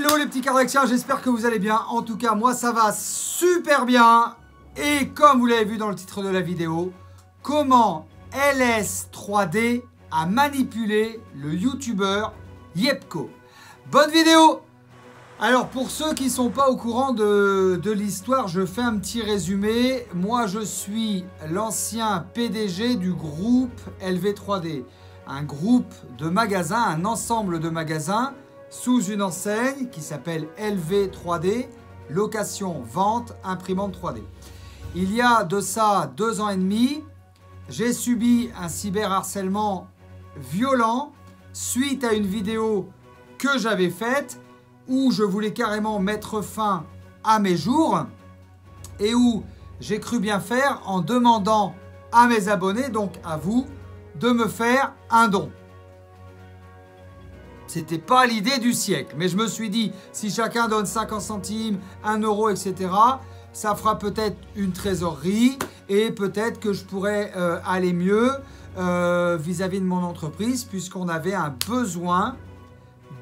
Hello les petits Cardaxiens, j'espère que vous allez bien. En tout cas, moi ça va super bien. Et comme vous l'avez vu dans le titre de la vidéo, comment LS3D a manipulé le youtubeur Yepko. Bonne vidéo! Alors pour ceux qui ne sont pas au courant de l'histoire, je fais un petit résumé. Moi je suis l'ancien PDG du groupe LV3D. Un groupe de magasins, un ensemble de magasins sous une enseigne qui s'appelle LV3D, location, vente, imprimante 3D. Il y a de ça 2 ans et demi, j'ai subi un cyberharcèlement violent suite à une vidéo que j'avais faite où je voulais carrément mettre fin à mes jours et où j'ai cru bien faire en demandant à mes abonnés, donc à vous, de me faire un don. C'était pas l'idée du siècle, mais je me suis dit, si chacun donne 50 centimes, 1 euro, etc., ça fera peut-être une trésorerie et peut-être que je pourrais aller mieux vis-à-vis de mon entreprise puisqu'on avait un besoin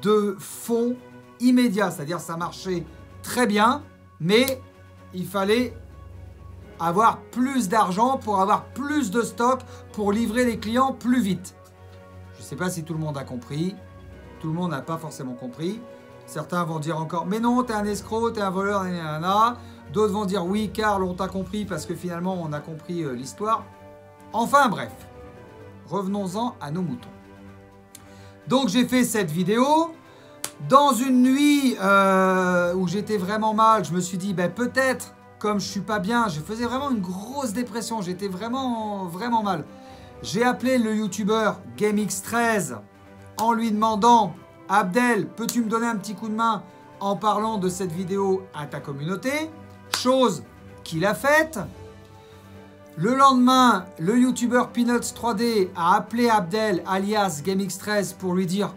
de fonds immédiats. C'est-à-dire ça marchait très bien, mais il fallait avoir plus d'argent pour avoir plus de stock pour livrer les clients plus vite. Je ne sais pas si tout le monde a compris. Tout le monde n'a pas forcément compris. Certains vont dire encore « Mais non, t'es un escroc, t'es un voleur, nanana ». D'autres vont dire « Oui, Karl, on t'a compris parce que finalement, on a compris l'histoire. » Enfin, bref. Revenons-en à nos moutons. Donc, j'ai fait cette vidéo. Dans une nuit où j'étais vraiment mal, je me suis dit ben, « Peut-être, comme je suis pas bien, je faisais vraiment une grosse dépression. J'étais vraiment, vraiment mal. » J'ai appelé le youtubeur GameX13 en lui demandant « Abdel, peux-tu me donner un petit coup de main en parlant de cette vidéo à ta communauté ?» Chose qu'il a faite. Le lendemain, le youtubeur Peanuts 3D a appelé Abdel alias GameX13 pour lui dire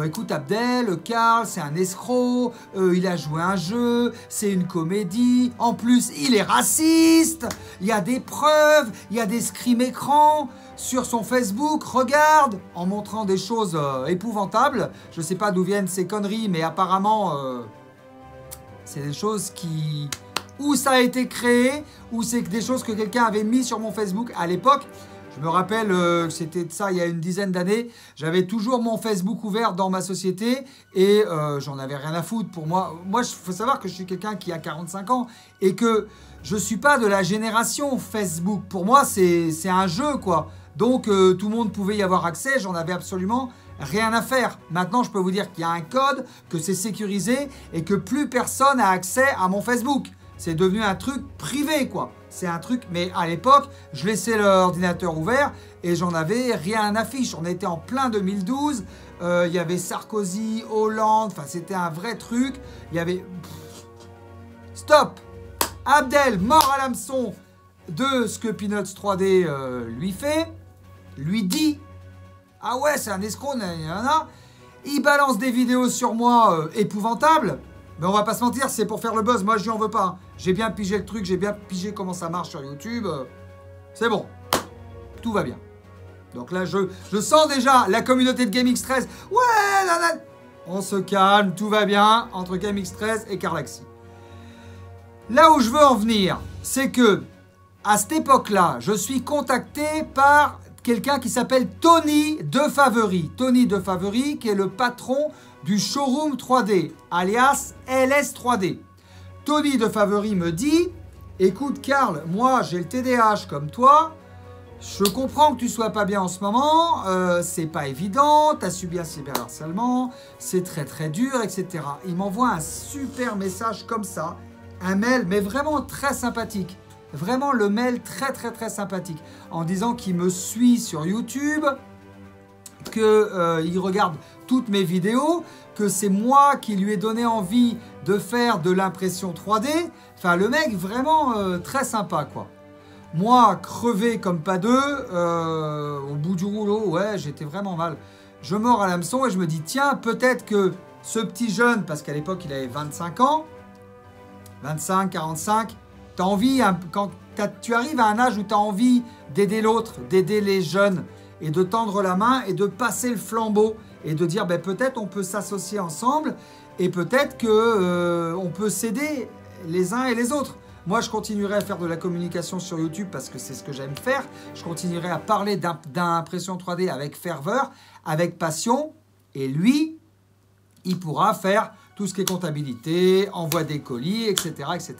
écoute Abdel, Karl, c'est un escroc, il a joué un jeu, c'est une comédie, en plus il est raciste, il y a des preuves, il y a des screens écran sur son Facebook, regarde, en montrant des choses épouvantables. Je ne sais pas d'où viennent ces conneries, mais apparemment, c'est des choses qui... Où ça a été créé, ou c'est des choses que quelqu'un avait mis sur mon Facebook à l'époque. Je me rappelle que c'était ça il y a une dizaine d'années. J'avais toujours mon Facebook ouvert dans ma société et j'en avais rien à foutre. Pour moi, il faut savoir que je suis quelqu'un qui a 45 ans et que je ne suis pas de la génération Facebook. Pour moi, c'est un jeu, quoi. Donc, tout le monde pouvait y avoir accès. J'en avais absolument rien à faire. Maintenant, je peux vous dire qu'il y a un code, que c'est sécurisé et que plus personne n'a accès à mon Facebook. C'est devenu un truc privé, quoi. C'est un truc, mais à l'époque, je laissais l'ordinateur ouvert et j'en avais rien à fiche. On était en plein 2012, il y avait Sarkozy, Hollande, enfin c'était un vrai truc. Il y avait... Stop! Abdel, mort à l'hameçon de ce que Peanuts 3D lui fait, lui dit « Ah ouais, c'est un escroc, nanana. » Il balance des vidéos sur moi épouvantables. Mais on va pas se mentir, c'est pour faire le buzz. Moi, je lui en veux pas. J'ai bien pigé le truc, j'ai bien pigé comment ça marche sur YouTube. C'est bon. Tout va bien. Donc là, je sens déjà la communauté de GameX13. Ouais, nanana. On se calme, tout va bien entre GameX13 et Carlaxy. Là où je veux en venir, c'est que à cette époque-là, je suis contacté par quelqu'un qui s'appelle Tony Defavori. Tony Defavori, qui est le patron du showroom 3D, alias LS3D. Tony Defavori me dit « Écoute Karl, moi j'ai le TDAH comme toi, je comprends que tu sois pas bien en ce moment, c'est pas évident, tu as subi un cyberharcèlement, c'est très très dur, etc. » Il m'envoie un super message comme ça, un mail, mais vraiment très sympathique. Vraiment le mail très très très sympathique, en disant qu'il me suit sur YouTube, qu'il regarde toutes mes vidéos, que c'est moi qui lui ai donné envie de faire de l'impression 3D. Enfin, le mec, vraiment très sympa, quoi. Moi, crevé comme pas deux, au bout du rouleau, ouais, j'étais vraiment mal. Je mords à l'hameçon et je me dis, tiens, peut-être que ce petit jeune, parce qu'à l'époque, il avait 25 ans, 25, 45, t'as envie, quand tu arrives à un âge où tu as envie d'aider l'autre, d'aider les jeunes, et de tendre la main et de passer le flambeau et de dire ben, peut-être on peut s'associer ensemble et peut-être que on peut s'aider les uns et les autres. Moi, je continuerai à faire de la communication sur YouTube parce que c'est ce que j'aime faire. Je continuerai à parler d'impression 3D avec ferveur, avec passion. Et lui, il pourra faire tout ce qui est comptabilité, envoi des colis, etc., etc.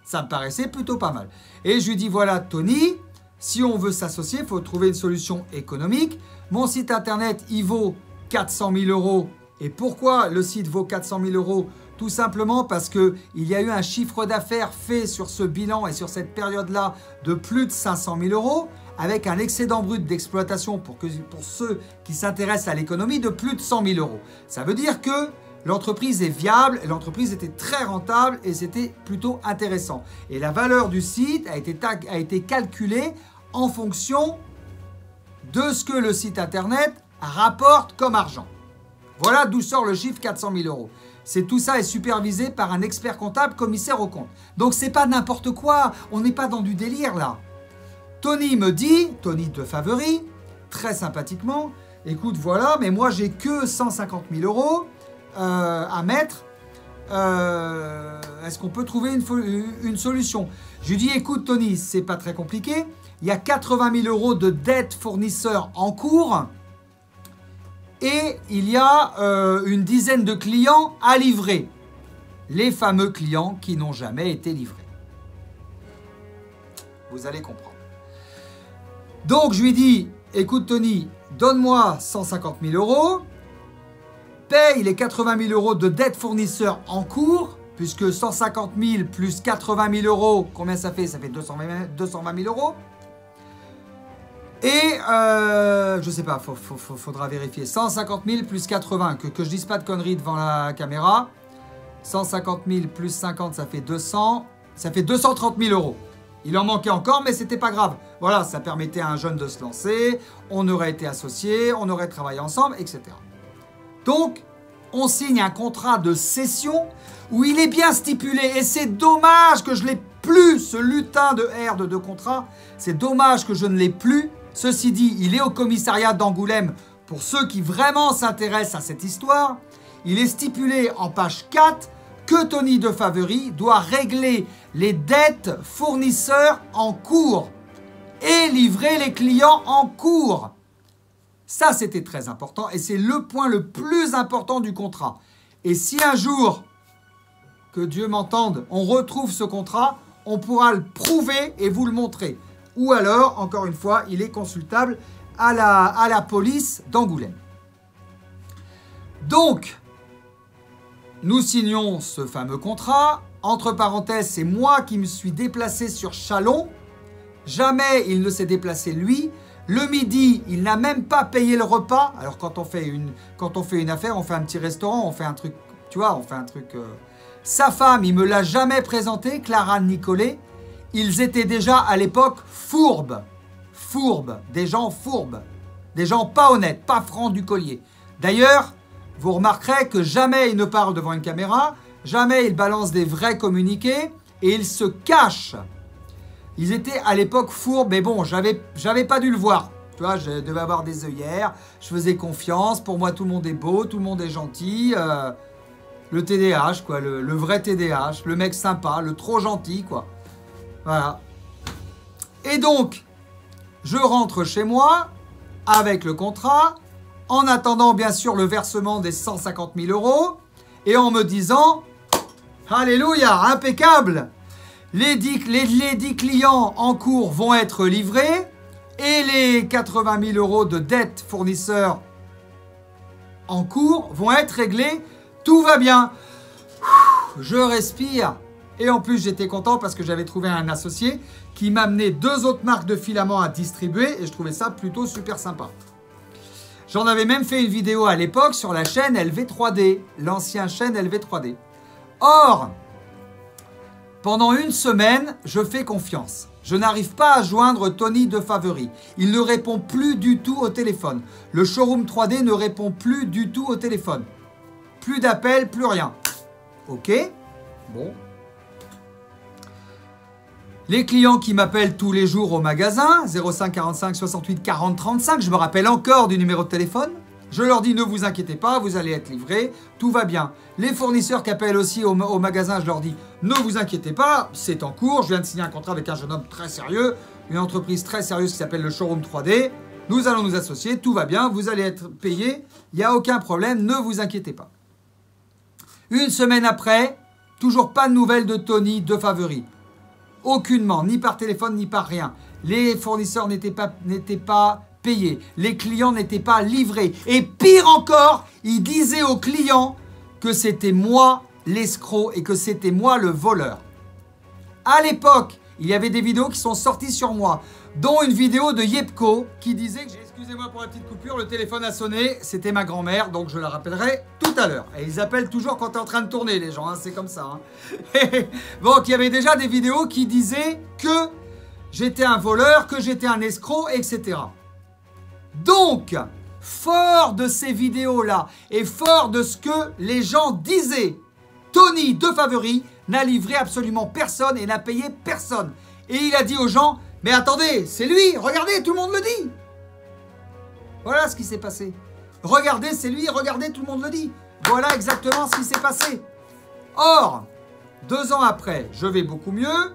Ça me paraissait plutôt pas mal. Et je lui dis, voilà, Tony, si on veut s'associer, il faut trouver une solution économique. Mon site internet, il vaut 400 000 €. Et pourquoi le site vaut 400 000 €? Tout simplement parce qu'il y a eu un chiffre d'affaires fait sur ce bilan et sur cette période-là de plus de 500 000 €, avec un excédent brut d'exploitation pour ceux qui s'intéressent à l'économie de plus de 100 000 €. Ça veut dire que l'entreprise est viable, et l'entreprise était très rentable et c'était plutôt intéressant. Et la valeur du site a été calculée en fonction de ce que le site internet rapporte comme argent. Voilà d'où sort le chiffre 400 000 €. Tout ça est supervisé par un expert comptable commissaire aux comptes. Donc c'est pas n'importe quoi, on n'est pas dans du délire là. Tony me dit, Tony de Favery, très sympathiquement, écoute voilà, mais moi j'ai que 150 000 € à mettre. Est-ce qu'on peut trouver une solution? Je lui dis, écoute Tony, c'est pas très compliqué. Il y a 80 000 € de dettes fournisseurs en cours. Et il y a une dizaine de clients à livrer. Les fameux clients qui n'ont jamais été livrés. Vous allez comprendre. Donc je lui dis, écoute Tony, donne-moi 150 000 €, paye les 80 000 € de dettes fournisseurs en cours, puisque 150 000 plus 80 000 €, combien ça fait? Ça fait 220 000 €. Et, je sais pas, faudra vérifier. 150 000 plus 80, que je dise pas de conneries devant la caméra. 150 000 plus 50, ça fait 200. Ça fait 230 000 €. Il en manquait encore, mais c'était pas grave. Voilà, ça permettait à un jeune de se lancer. On aurait été associés, on aurait travaillé ensemble, etc. Donc, on signe un contrat de cession où il est bien stipulé. Et c'est dommage que je l'ai plus, ce lutin de R de contrat. C'est dommage que je ne l'ai plus. Ceci dit, il est au commissariat d'Angoulême pour ceux qui vraiment s'intéressent à cette histoire. Il est stipulé en page 4 que Tony de Favery doit régler les dettes fournisseurs en cours et livrer les clients en cours. Ça, c'était très important et c'est le point le plus important du contrat. Et si un jour, que Dieu m'entende, on retrouve ce contrat, on pourra le prouver et vous le montrer. Ou alors, encore une fois, il est consultable à la police d'Angoulême. Donc, nous signons ce fameux contrat. Entre parenthèses, c'est moi qui me suis déplacé sur Châlons. Jamais il ne s'est déplacé lui. Le midi, il n'a même pas payé le repas. Alors, quand on fait une affaire, on fait un petit restaurant, on fait un truc, tu vois, on fait un truc... Sa femme, il me l'a jamais présenté, Clara Nicolet. Ils étaient déjà à l'époque fourbes, des gens pas honnêtes, pas francs du collier. D'ailleurs, vous remarquerez que jamais ils ne parlent devant une caméra, jamais ils balancent des vrais communiqués et ils se cachent. Ils étaient à l'époque fourbes, mais bon, j'avais pas dû le voir. Tu vois, je devais avoir des œillères, je faisais confiance, pour moi tout le monde est beau, tout le monde est gentil. Le TDAH, quoi, le vrai TDAH, le mec sympa, le trop gentil, quoi. Voilà. Et donc, je rentre chez moi avec le contrat, en attendant bien sûr le versement des 150 000 € et en me disant « Alléluia, impeccable ! Les 10 clients en cours vont être livrés et les 80 000 € de dettes fournisseurs en cours vont être réglés. Tout va bien. » Je respire. Et en plus, j'étais content parce que j'avais trouvé un associé qui m'amenait 2 autres marques de filaments à distribuer et je trouvais ça plutôt super sympa. J'en avais même fait une vidéo à l'époque sur la chaîne LV3D, l'ancienne chaîne LV3D. Or, pendant une semaine, je fais confiance. Je n'arrive pas à joindre Tony de Favery. Il ne répond plus du tout au téléphone. Le showroom 3D ne répond plus du tout au téléphone. Plus d'appels, plus rien. Ok, bon. Les clients qui m'appellent tous les jours au magasin, 05 45 68 40 35, je me rappelle encore du numéro de téléphone. Je leur dis, ne vous inquiétez pas, vous allez être livrés, tout va bien. Les fournisseurs qui appellent aussi au magasin, je leur dis, ne vous inquiétez pas, c'est en cours. Je viens de signer un contrat avec un jeune homme très sérieux, une entreprise très sérieuse qui s'appelle le Showroom 3D. Nous allons nous associer, tout va bien, vous allez être payés, il n'y a aucun problème, ne vous inquiétez pas. Une semaine après, toujours pas de nouvelles de Tony de Favori. Aucunement, ni par téléphone, ni par rien. Les fournisseurs n'étaient pas payés. Les clients n'étaient pas livrés. Et pire encore, ils disaient aux clients que c'était moi l'escroc et que c'était moi le voleur. À l'époque, il y avait des vidéos qui sont sorties sur moi, dont une vidéo de Yepko qui disait que, excusez-moi pour la petite coupure, le téléphone a sonné, c'était ma grand-mère, donc je la rappellerai tout à l'heure. Et ils appellent toujours quand tu es en train de tourner, les gens, hein, c'est comme ça. Hein. Donc, il y avait déjà des vidéos qui disaient que j'étais un voleur, que j'étais un escroc, etc. Donc, fort de ces vidéos-là et fort de ce que les gens disaient, Tony de Favori n'a livré absolument personne et n'a payé personne. Et il a dit aux gens, mais attendez, c'est lui, regardez, tout le monde le dit. Voilà ce qui s'est passé. Regardez, c'est lui, regardez, tout le monde le dit. Voilà exactement ce qui s'est passé. Or, 2 ans après, je vais beaucoup mieux.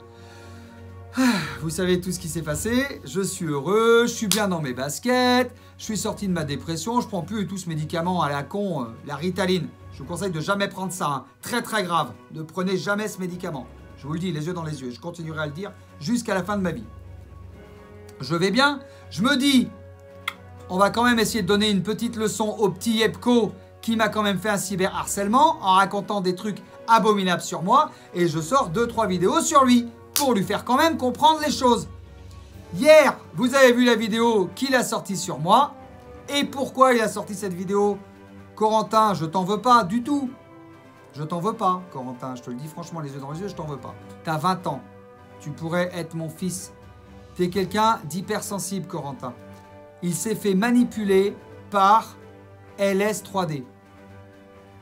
Vous savez tout ce qui s'est passé. Je suis heureux, je suis bien dans mes baskets. Je suis sorti de ma dépression. Je ne prends plus tout ce médicament à la con, la Ritaline. Je vous conseille de jamais prendre ça. Hein. Très très grave. Ne prenez jamais ce médicament. Je vous le dis, les yeux dans les yeux. Je continuerai à le dire jusqu'à la fin de ma vie. Je vais bien. Je me dis, on va quand même essayer de donner une petite leçon au petit Yepko qui m'a quand même fait un cyberharcèlement en racontant des trucs abominables sur moi. Et je sors 2-3 vidéos sur lui pour lui faire quand même comprendre les choses. Hier, vous avez vu la vidéo qu'il a sortie sur moi. Et pourquoi il a sorti cette vidéo? Corentin, je t'en veux pas du tout. Je t'en veux pas, Corentin. Je te le dis franchement, les yeux dans les yeux, je t'en veux pas. T'as 20 ans. Tu pourrais être mon fils. T'es quelqu'un d'hypersensible, Corentin. Il s'est fait manipuler par LS3D.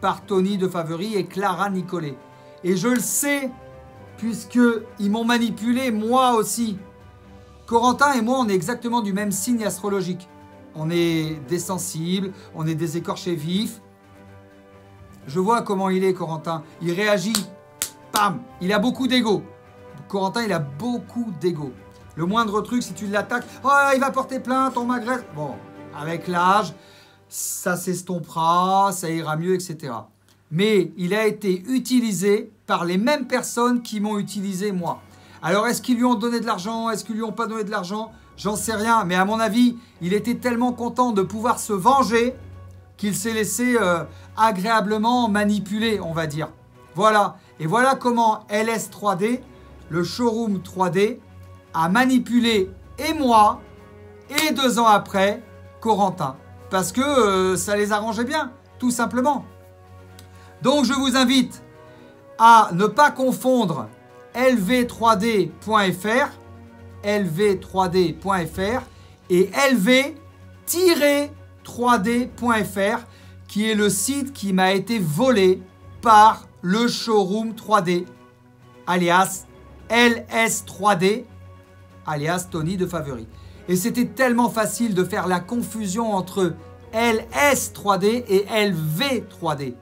Par Tony de Favori et Clara Nicolet. Et je le sais, puisqu'ils m'ont manipulé moi aussi. Corentin et moi, on est exactement du même signe astrologique. On est des sensibles, on est des écorchés vifs. Je vois comment il est, Corentin. Il réagit. Pam! Il a beaucoup d'ego. Corentin, il a beaucoup d'ego. Le moindre truc, si tu l'attaques, oh, il va porter plainte, on m'agresse. Bon, avec l'âge, ça s'estompera, ça ira mieux, etc. Mais il a été utilisé par les mêmes personnes qui m'ont utilisé moi. Alors, est-ce qu'ils lui ont donné de l'argent? Est-ce qu'ils lui ont pas donné de l'argent? J'en sais rien. Mais à mon avis, il était tellement content de pouvoir se venger qu'il s'est laissé agréablement manipuler, on va dire. Voilà. Et voilà comment LS3D, le showroom 3D, a manipulé et moi, et 2 ans après, Corentin. Parce que ça les arrangeait bien, tout simplement. Donc, je vous invite à ne pas confondre lv3d.fr, lv3d.fr et lv-3d.fr, qui est le site qui m'a été volé par le showroom 3D, alias LS3D, alias Tony de Favori. Et c'était tellement facile de faire la confusion entre LS3D et LV3D.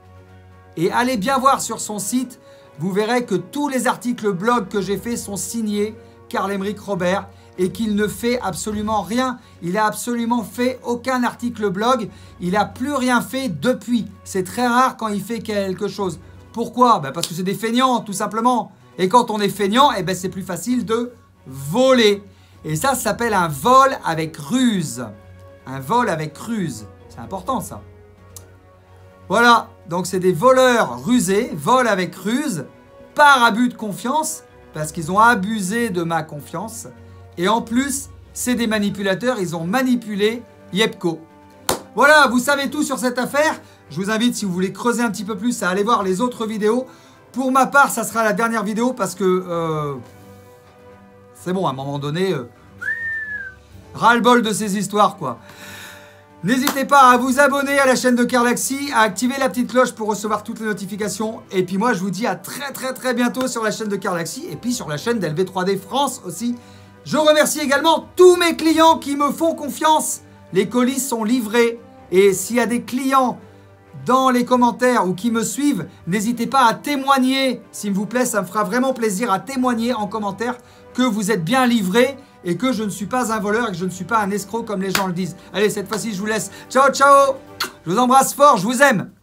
Et allez bien voir sur son site, vous verrez que tous les articles blog que j'ai faits sont signés Karl-Emerick Robert et qu'il ne fait absolument rien. Il n'a absolument fait aucun article blog. Il n'a plus rien fait depuis. C'est très rare quand il fait quelque chose. Pourquoi? Parce que c'est des feignants, tout simplement. Et quand on est feignant, c'est plus facile de voler. Et ça s'appelle un vol avec ruse. Un vol avec ruse. C'est important, ça. Voilà. Donc, c'est des voleurs rusés, vol avec ruse, par abus de confiance, parce qu'ils ont abusé de ma confiance. Et en plus, c'est des manipulateurs. Ils ont manipulé Yepko. Voilà, vous savez tout sur cette affaire. Je vous invite, si vous voulez creuser un petit peu plus, à aller voir les autres vidéos. Pour ma part, ça sera la dernière vidéo parce que c'est bon, à un moment donné, ras-le-bol de ces histoires, quoi. N'hésitez pas à vous abonner à la chaîne de Karlaxy, à activer la petite cloche pour recevoir toutes les notifications. Et puis moi, je vous dis à très bientôt sur la chaîne de Karlaxy et puis sur la chaîne d'LV3D France aussi. Je remercie également tous mes clients qui me font confiance. Les colis sont livrés Et s'il y a des clients dans les commentaires ou qui me suivent, n'hésitez pas à témoigner, s'il vous plaît, ça me fera vraiment plaisir à témoigner en commentaire que vous êtes bien livré et que je ne suis pas un voleur et que je ne suis pas un escroc comme les gens le disent. Allez, cette fois-ci, je vous laisse. Ciao, ciao! Je vous embrasse fort, je vous aime!